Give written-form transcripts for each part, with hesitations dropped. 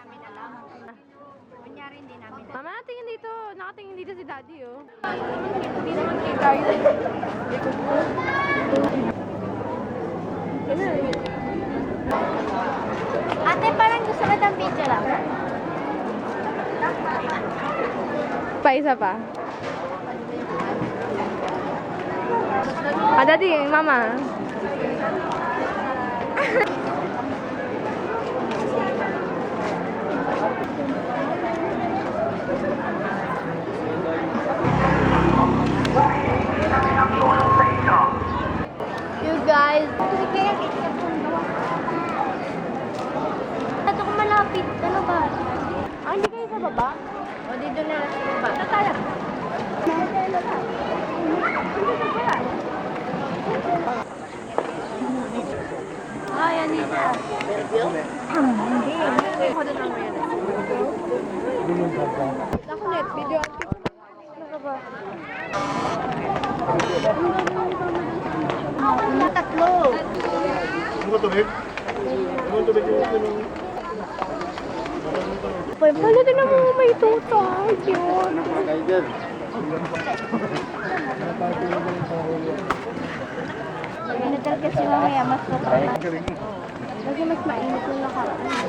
namin alam. Kunyari hindi namin alam. Mama, tingin dito. Nakatingin dito si Daddy, oh. Hindi naman kita yun. Ate, parang gusto ka ng video lang. Pa, isa pa. Ah, Daddy, Mama. You guys. Ito kung malapit. Ano ba? Ah, hindi kayo sa baba? O, dito na lang sa baba. Tatala. Ah, yan dito. Hindi. Ako doon ang yan. Ako net, video. Ano ba? Tatlo. Ano ba tubig? Ano ba tubig yung ganun? Wala din mo may tuta. Yun. Ganito kasi mamaya mas matapos. Kasi mas mainit yung nakaraan.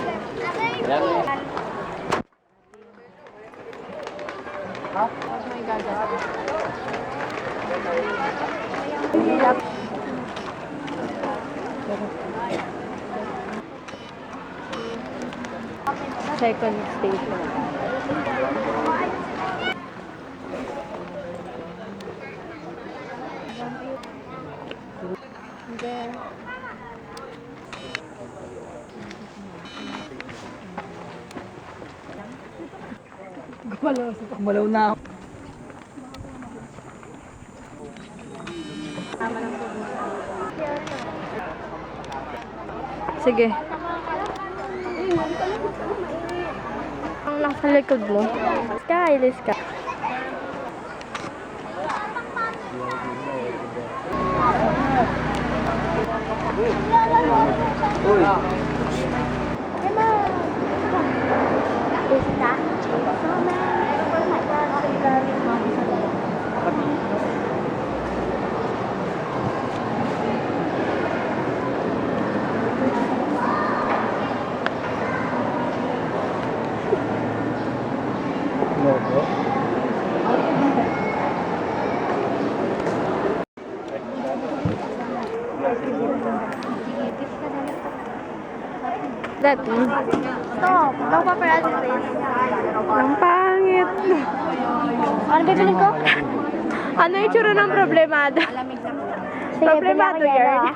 May gagas. Second station. Then, Gumalaw na ako. sige. Ang nasa likod mo. Sky, Sky. That, Stop! Ito pa para sa face. ang pangit. Ano bibilin ko? Ano yung tsura ng problemado? Problemado yarn.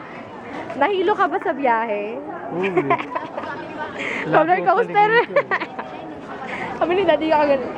Nahilo ka ba sa biyahe? Roller coaster. Kami ni Daddy ka ganun.